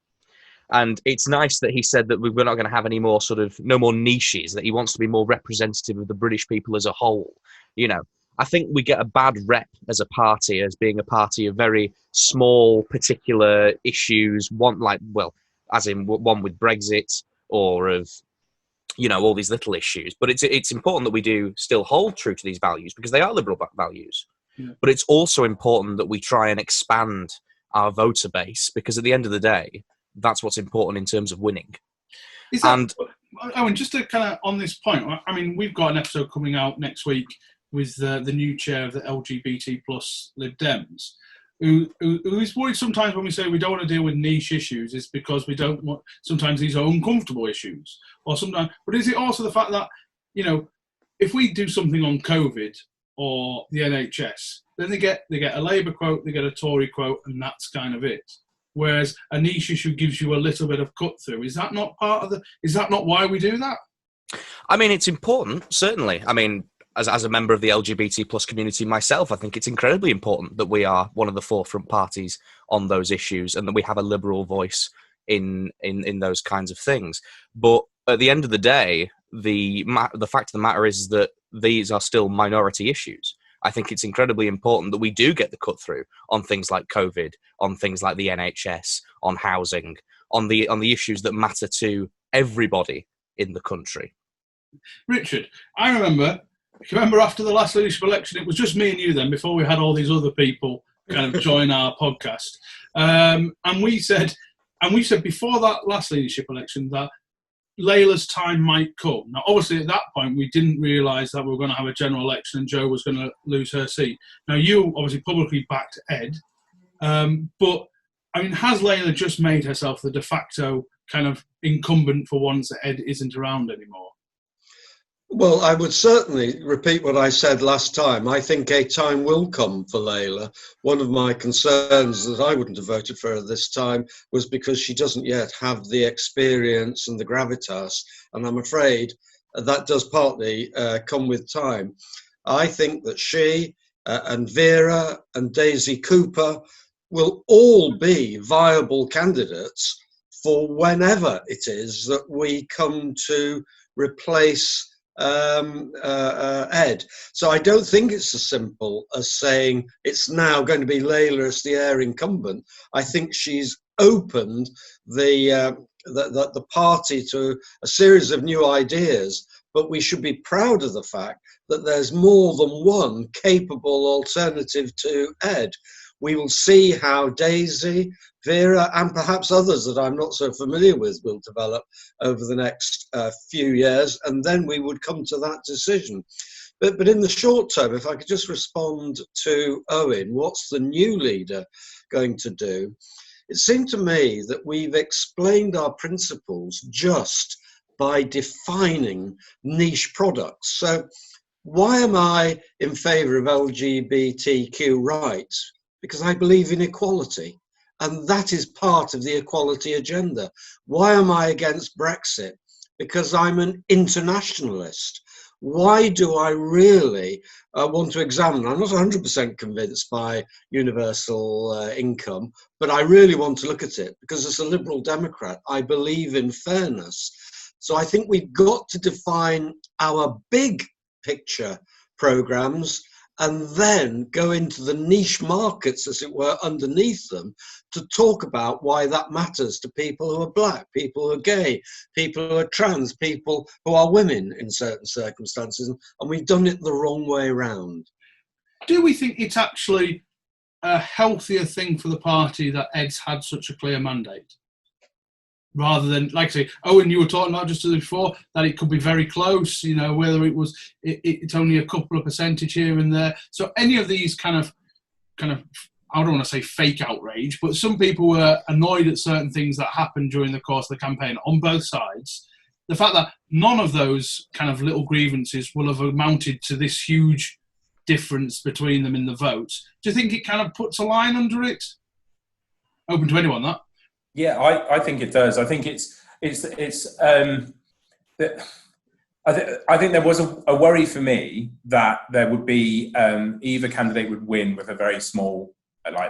And it's nice that he said that we're not going to have any more no more niches, that he wants to be more representative of the British people as a whole. You know, I think we get a bad rep as a party, as being a party of very small, particular issues, as in one with Brexit, or of, all these little issues. But it's important that we do still hold true to these values, because they are liberal values. Yeah. But it's also important that we try and expand our voter base, because at the end of the day, that's what's important in terms of winning. Owen, just to kind of on this point, I mean, we've got an episode coming out next week with the new chair of the LGBT plus Lib Dems, who is worried sometimes when we say we don't want to deal with niche issues, is because we don't want, sometimes these are uncomfortable issues, or sometimes, but is it also the fact that, if we do something on COVID or the NHS, then they get a Labour quote, they get a Tory quote, and that's kind of it. Whereas a niche issue gives you a little bit of cut through. Is that not is that not why we do that? I mean, it's important, certainly. I mean, as a member of the LGBT plus community myself, I think it's incredibly important that we are one of the forefront parties on those issues, and that we have a liberal voice in those kinds of things. But at the end of the day, the fact of the matter is that these are still minority issues. I think it's incredibly important that we do get the cut through on things like COVID, on things like the NHS, on housing, on the issues that matter to everybody in the country. Richard, I remember after the last leadership election, it was just me and you then, before we had all these other people kind of join our podcast. And we said before that last leadership election that Layla's time might come. Now, obviously, at that point, we didn't realise that we were going to have a general election and Jo was going to lose her seat. Now, you obviously publicly backed Ed, but, I mean, has Layla just made herself the de facto kind of incumbent for once that Ed isn't around anymore? Well, I would certainly repeat what I said last time. I think a time will come for Layla. One of my concerns that I wouldn't have voted for her this time was because she doesn't yet have the experience and the gravitas, and I'm afraid that does partly come with time. I think that she and Vera and Daisy Cooper will all be viable candidates for whenever it is that we come to replace Ed. So I don't think it's as simple as saying it's now going to be Layla as the heir incumbent. I think she's opened the party to a series of new ideas, but we should be proud of the fact that there's more than one capable alternative to Ed. We will see how Daisy, Vera, and perhaps others that I'm not so familiar with will develop over the next few years, and then we would come to that decision. But in the short term, if I could just respond to Owen, what's the new leader going to do? It seemed to me that we've explained our principles just by defining niche products. So why am I in favour of LGBTQ rights? Because I believe in equality, and that is part of the equality agenda. Why am I against Brexit? Because I'm an internationalist. why do I really want to examine? I'm not 100% convinced by universal income, but I really want to look at it because as a Liberal Democrat, I believe in fairness. So I think we've got to define our big picture programs and then go into the niche markets, as it were, underneath them to talk about why that matters to people who are black, people who are gay, people who are trans, people who are women in certain circumstances. And we've done it the wrong way around. Do we think it's actually a healthier thing for the party that Ed's had such a clear mandate? Rather than, like I say, Owen, you were talking about just before that it could be very close, you know, whether it's only a couple of percentage here and there. So any of these kind of, I don't want to say fake outrage, but some people were annoyed at certain things that happened during the course of the campaign on both sides. The fact that none of those kind of little grievances will have amounted to this huge difference between them in the votes. Do you think it kind of puts a line under it? Open to anyone, that. Yeah, I think it does. I think I think there was a worry for me that there would be either candidate would win with a very small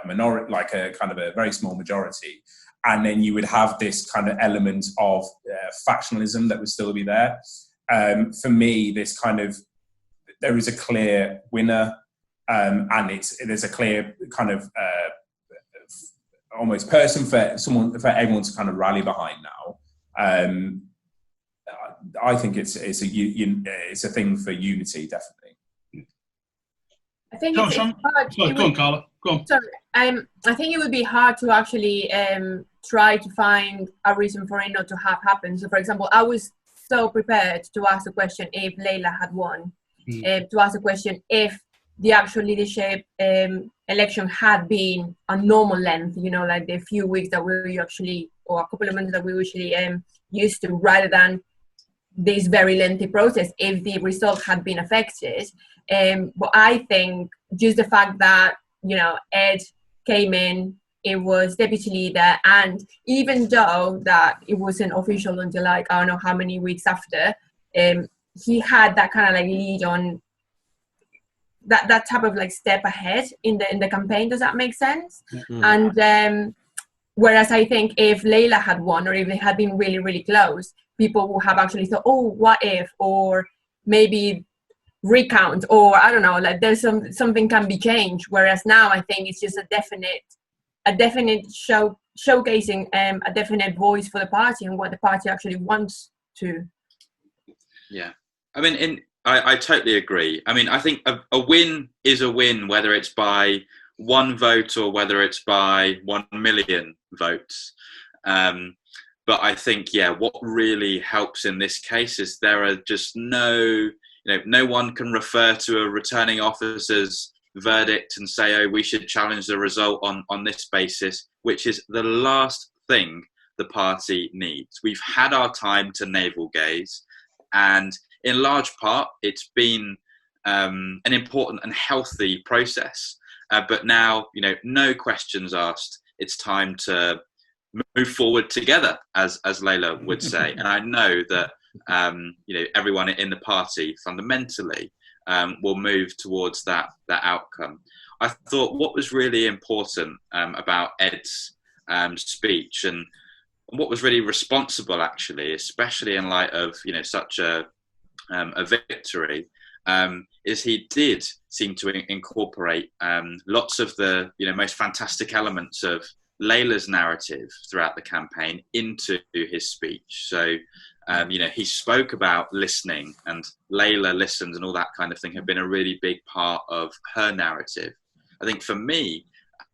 minority, like a kind of a very small majority, and then you would have this kind of element of factionalism that would still be there. For me, there is a clear winner, and there's a clear kind of almost person for everyone to kind of rally behind now. I think it's a thing for unity, definitely. I think it's hard. Sorry, go on, Carla. Go on. Sorry, I think it would be hard to actually try to find a reason for it not to have happened. So, for example, I was so prepared to ask the question if Layla had won, to ask the question if the actual leadership election had been a normal length, you know, like the few weeks that we actually, or a couple of months that we usually used to, rather than this very lengthy process, if the result had been affected. But I think just the fact that, you know, Ed came in, it was deputy leader, and even though that it wasn't official until like, I don't know how many weeks after, he had that kind of like lead on that type of like step ahead in the campaign. Does that make sense? Mm-hmm. And whereas I think if Layla had won, or if they had been really, really close, people would have actually thought, oh, what if, or maybe recount, or I don't know, like there's something can be changed. Whereas now I think it's just a definite showcasing a definite voice for the party and what the party actually wants to. Yeah, I mean, I totally agree. I mean, I think a win is a win, whether it's by one vote or whether it's by 1 million votes. But I think, yeah, what really helps in this case is there are just no one can refer to a returning officer's verdict and say, oh, we should challenge the result on this basis, which is the last thing the party needs. We've had our time to navel gaze, and in large part, it's been an important and healthy process. But now, no questions asked. It's time to move forward together, as Layla would say. And I know that everyone in the party fundamentally will move towards that outcome. I thought what was really important about Ed's speech, and what was really responsible, actually, especially in light of such a victory, is he did seem to incorporate lots of the most fantastic elements of Layla's narrative throughout the campaign into his speech. So he spoke about listening, and Layla listened, and all that kind of thing had been a really big part of her narrative. I think for me,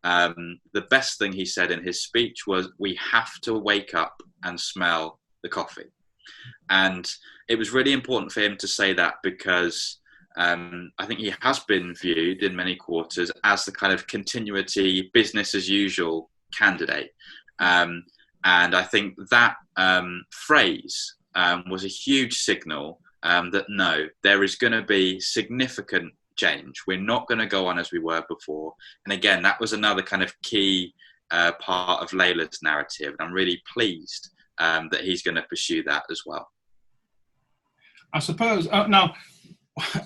the best thing he said in his speech was, we have to wake up and smell the coffee. And it was really important for him to say that, because I think he has been viewed in many quarters as the kind of continuity, business as usual candidate. And I think that phrase was a huge signal that no, there is going to be significant change. We're not going to go on as we were before. And again, that was another kind of key part of Layla's narrative. And I'm really pleased that he's going to pursue that as well. I suppose now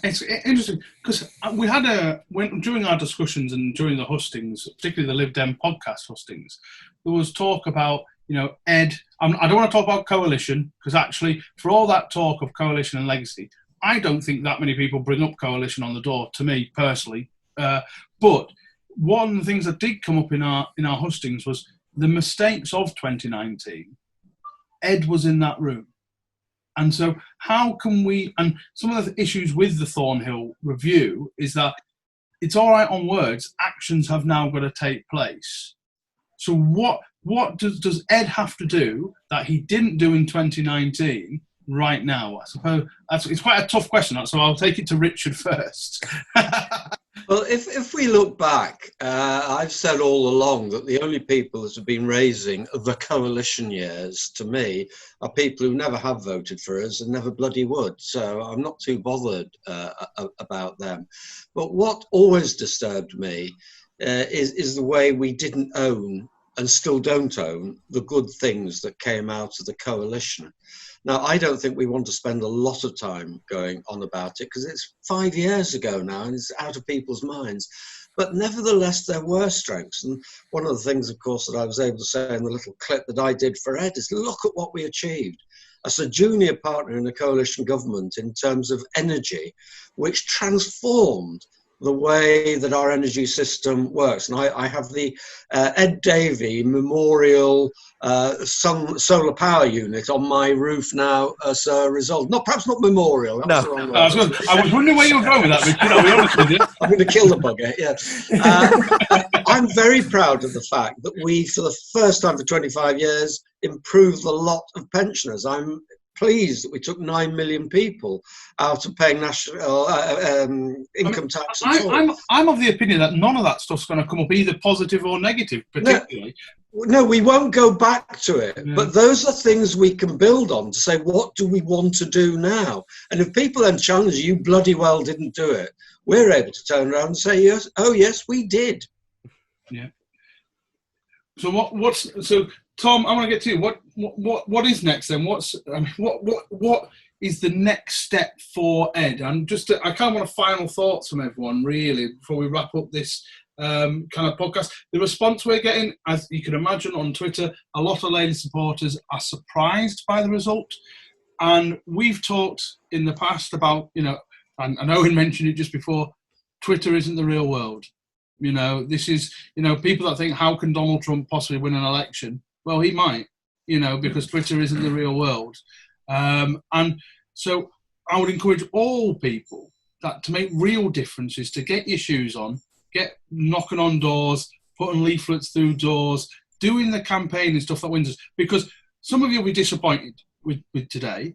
it's interesting because we had during our discussions and during the hustings, particularly the Lib Dem Podcast hustings, there was talk about, Ed. I don't want to talk about coalition because actually, for all that talk of coalition and legacy, I don't think that many people bring up coalition on the door. To me personally, but one of the things that did come up in our hustings was the mistakes of 2019. Ed was in that room. And so how can we, and some of the issues with the Thornhill review is that it's all right on words, actions have now got to take place. So what does Ed have to do that he didn't do in 2019 right now? I suppose it's quite a tough question, so I'll take it to Richard first. Well, if we look back, I've said all along that the only people that have been raising the coalition years, to me, are people who never have voted for us and never bloody would. So I'm not too bothered about them. But what always disturbed me is the way we didn't own and still don't own the good things that came out of the coalition. Now, I don't think we want to spend a lot of time going on about it because it's 5 years ago now and it's out of people's minds. But nevertheless, there were strengths. And one of the things, of course, that I was able to say in the little clip that I did for Ed is look at what we achieved as a junior partner in a coalition government in terms of energy, which transformed the way that our energy system works. And I have the Ed Davey Memorial solar power unit on my roof now as a result. Perhaps not memorial. That was the wrong word. I was wondering where you were going with that, Richard. I'll be honest with you. I'm going to kill the bugger, yeah. I'm very proud of the fact that we, for the first time for 25 years, improved the lot of pensioners. I'm pleased that we took 9 million people out of paying national income tax. I'm of the opinion that none of that stuff's going to come up either positive or negative, particularly. No, we won't go back to it. Yeah. But those are things we can build on to say, what do we want to do now? And if people then challenge you, bloody well didn't do it, we're able to turn around and say, yes, oh yes, we did. Yeah. So so Tom, I want to get to you. What is next then? What is the next step for Ed? And I kind of want final thoughts from everyone really before we wrap up this kind of podcast. The response we're getting, as you can imagine on Twitter, a lot of lady supporters are surprised by the result. And we've talked in the past about, and Owen mentioned it just before, Twitter isn't the real world. This is, people that think, how can Donald Trump possibly win an election? Well, he might, because Twitter isn't the real world. And so I would encourage all people that to make real differences, to get your shoes on, get knocking on doors, putting leaflets through doors, doing the campaign and stuff that wins us. Because some of you will be disappointed with today,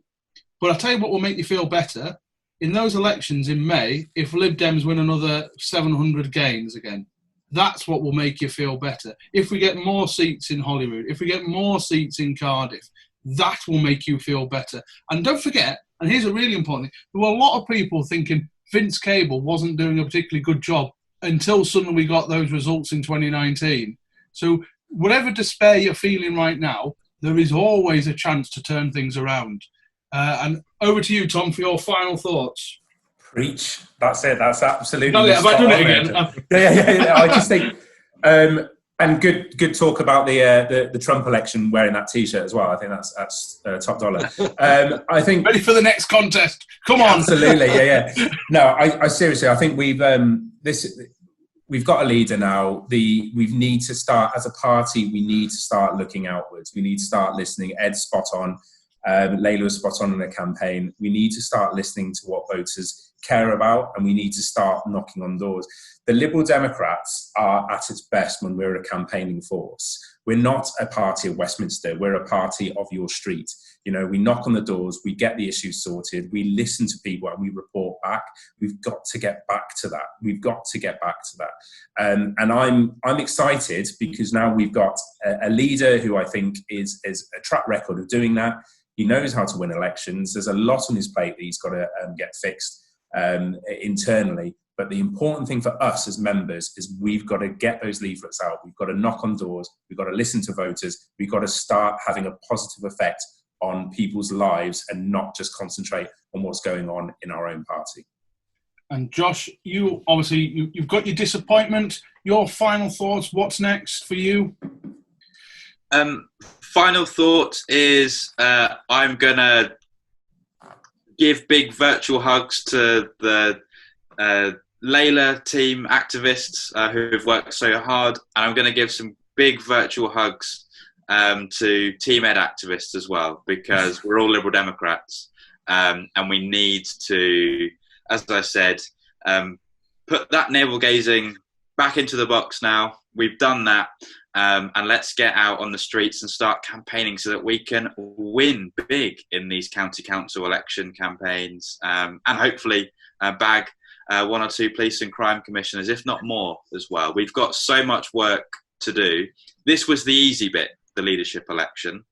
but I'll tell you what will make you feel better. In those elections in May, if Lib Dems win another 700 gains again, that's what will make you feel better. If we get more seats in Holyrood, if we get more seats in Cardiff, that will make you feel better. And don't forget, and here's a really important thing, there were a lot of people thinking Vince Cable wasn't doing a particularly good job until suddenly we got those results in 2019. So whatever despair you're feeling right now, there is always a chance to turn things around. And over to you, Tom, for your final thoughts. Preach. That's it. That's absolutely. Oh, yeah, have I done it again? Yeah. I just think, and good talk about the Trump election wearing that T-shirt as well. I think that's top dollar. I think ready for the next contest. Come on. Absolutely. Yeah. No, I seriously. I think we've got a leader now. We need to start as a party. We need to start looking outwards. We need to start listening. Ed's spot on. Layla was spot on in the campaign. We need to start listening to what voters care about, and we need to start knocking on doors. The Liberal Democrats are at its best when we're a campaigning force. We're not a party of Westminster. We're a party of your street. We knock on the doors, we get the issues sorted, we listen to people and we report back. We've got to get back to that. And I'm excited because now we've got a leader who I think is a track record of doing that. He knows how to win elections. There's a lot on his plate that he's got to get fixed internally. But the important thing for us as members is we've got to get those leaflets out. We've got to knock on doors. We've got to listen to voters. We've got to start having a positive effect on people's lives and not just concentrate on what's going on in our own party. And Josh, you obviously you've got your disappointment. Your final thoughts. What's next for you? Final thought is I'm gonna give big virtual hugs to the Layla team activists who have worked so hard, and I'm going to give some big virtual hugs to Team Ed activists as well, because we're all Liberal Democrats, and we need to, as I said, put that navel gazing back into the box now. We've done that, and let's get out on the streets and start campaigning so that we can win big in these county council election campaigns, and hopefully bag one or two police and crime commissioners, if not more, as well. We've got so much work to do. This was the easy bit, the leadership election.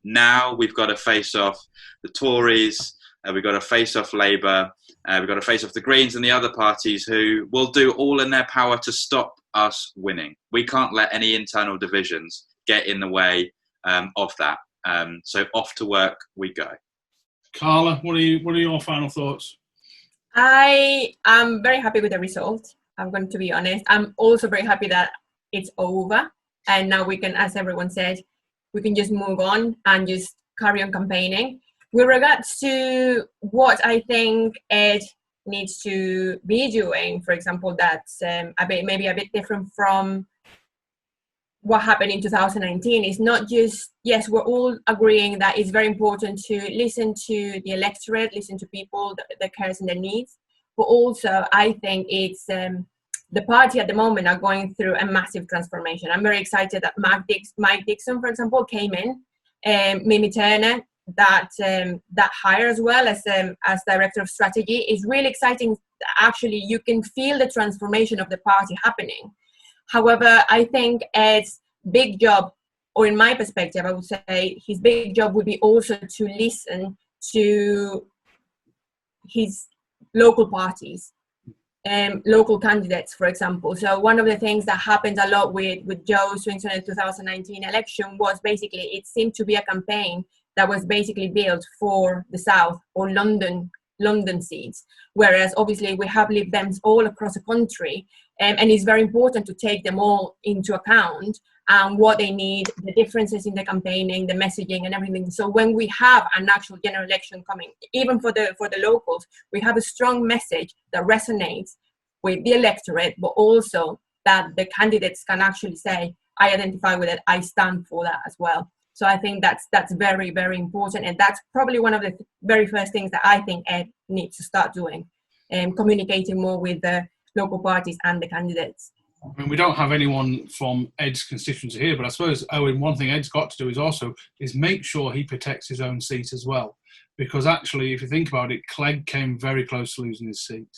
Now we've got to face off the Tories, we've got to face off Labour, we've got to face off the Greens and the other parties who will do all in their power to stop us winning. We can't let any internal divisions get in the way of that. So off to work we go. Carla, what are your final thoughts? I am very happy with the result. I'm going to be honest. I'm also very happy that it's over, and now we can, as everyone said, we can just move on and just carry on campaigning. With regards to what I think Ed needs to be doing, for example, that's maybe a bit different from what happened in 2019. It's not just, yes, we're all agreeing that it's very important to listen to the electorate, listen to people that cares and their needs, but also I think it's the party at the moment are going through a massive transformation. I'm very excited that Mike Dixon, for example, came in, Mimi Turner, that hire as well as director of strategy is really exciting. Actually, you can feel the transformation of the party happening. However, I think Ed's big job, or in my perspective, I would say his big job would be also to listen to his local parties, local candidates, for example. So one of the things that happened a lot with Joe Swinson in the 2019 election was basically it seemed to be a campaign that was basically built for the South or London seats, whereas obviously we have Lib Dems all across the country, and it's very important to take them all into account and what they need, the differences in the campaigning, the messaging and everything. So when we have an actual general election coming, even for the locals, we have a strong message that resonates with the electorate, but also that the candidates can actually say, I identify with it, I stand for that as well. So I think that's very, very important. And that's probably one of the very first things that I think Ed needs to start doing, communicating more with the local parties and the candidates. I mean, we don't have anyone from Ed's constituency here, but I suppose, Owen, one thing Ed's got to do is make sure he protects his own seat as well. Because actually, if you think about it, Clegg came very close to losing his seat.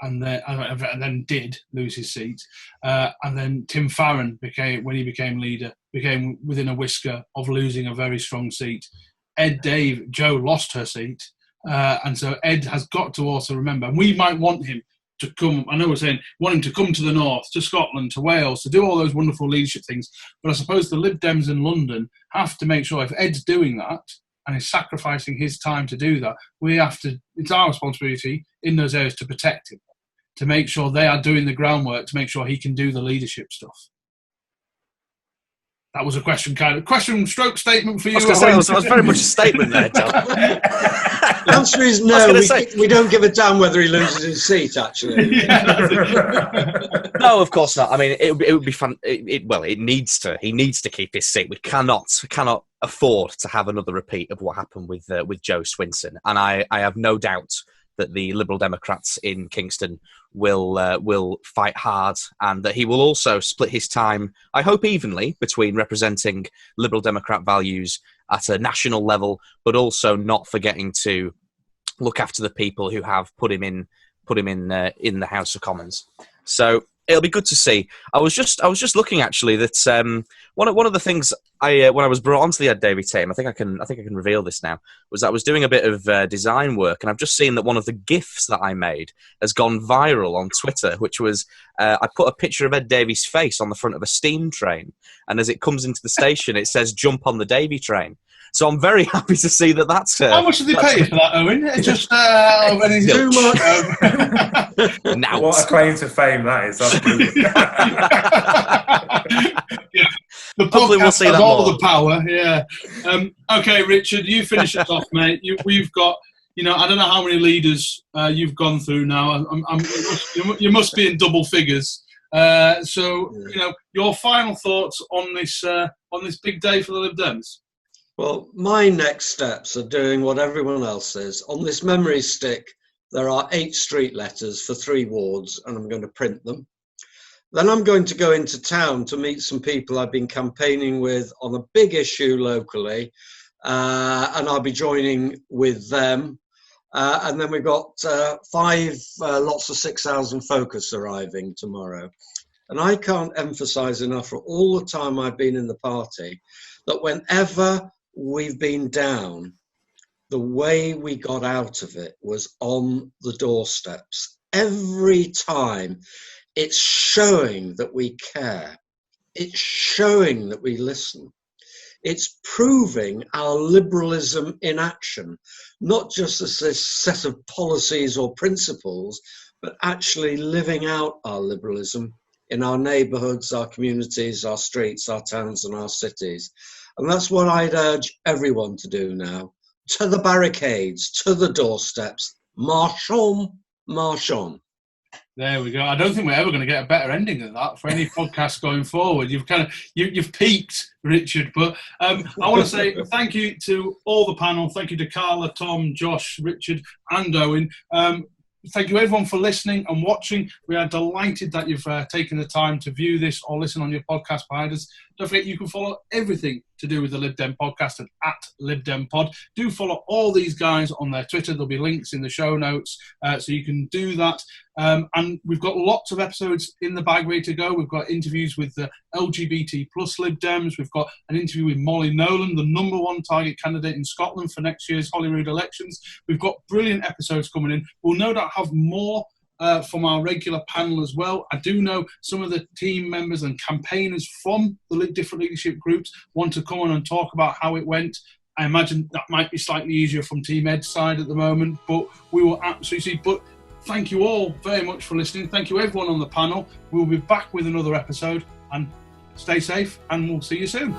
And then did lose his seat. And then Tim Farron when he became leader, became within a whisker of losing a very strong seat. Jo lost her seat. And so Ed has got to also remember, and we might want him to come, I know we're saying, want him to come to the north, to Scotland, to Wales, to do all those wonderful leadership things. But I suppose the Lib Dems in London have to make sure if Ed's doing that, and is sacrificing his time to do that, it's our responsibility in those areas to protect him, to make sure they are doing the groundwork, to make sure he can do the leadership stuff. That was a question stroke statement for you. I was going to say, it was very much a statement there, Tom. The answer is no. We don't give a damn whether he loses his seat, actually. No, of course not. I mean, it would be fun. He needs to keep his seat. We cannot afford to have another repeat of what happened with Joe Swinson. And I have no doubt that the Liberal Democrats in Kingston will fight hard, and that he will also split his time, I hope evenly, between representing Liberal Democrat values at a national level, but also not forgetting to look after the people who have put him in the House of Commons. So it'll be good to see. I was just looking actually that one of the things when I was brought onto the Ed Davey team, I think I can reveal this now, was that I was doing a bit of design work, and I've just seen that one of the GIFs that I made has gone viral on Twitter, which was I put a picture of Ed Davey's face on the front of a steam train, and as it comes into the station, it says "Jump on the Davey train." So I'm very happy to see that that's How much did they pay you for that, Owen? It's just Too much. now. What a claim to fame that is. That's brilliant. The Hopefully we'll podcast see has that all more. the power. Yeah. Okay, Richard, you finish us off, mate. We've got. I don't know how many leaders you've gone through now. You must be in double figures. So, your final thoughts on this big day for the Lib Dems? Well, my next steps are doing what everyone else is. On this memory stick, there are 8 street letters for 3 wards, and I'm going to print them. Then I'm going to go into town to meet some people I've been campaigning with on a big issue locally, and I'll be joining with them. And then we've got 5 lots of 6,000 focus arriving tomorrow. And I can't emphasize enough for all the time I've been in the party that whenever we've been down, the way we got out of it was on the doorsteps. Every time, it's showing that we care. It's showing that we listen. It's proving our liberalism in action, not just as this set of policies or principles, but actually living out our liberalism in our neighbourhoods, our communities, our streets, our towns and our cities. And that's what I'd urge everyone to do now. To the barricades, to the doorsteps. March on, march on. There we go. I don't think we're ever going to get a better ending than that for any podcast going forward. You've peaked, Richard. But I want to say thank you to all the panel. Thank you to Carla, Tom, Josh, Richard, and Owen. Thank you everyone for listening and watching. We are delighted that you've taken the time to view this or listen on your podcast providers. Don't forget you can follow everything to do with the Lib Dem Podcast at Lib Dem Pod. Do follow all these guys on their Twitter. There'll be links in the show notes, so you can do that. And we've got lots of episodes in the bag ready to go. We've got interviews with the LGBT plus Lib Dems. We've got an interview with Molly Nolan, the #1 target candidate in Scotland for next year's Holyrood elections. We've got brilliant episodes coming in. We'll no doubt have more from our regular panel as well. I do know some of the team members and campaigners from the different leadership groups want to come on and talk about how it went. I imagine that might be slightly easier from Team Ed's side at the moment, but we will absolutely see. But thank you all very much for listening. Thank you everyone on the panel. We'll be back with another episode, and stay safe, and we'll see you soon.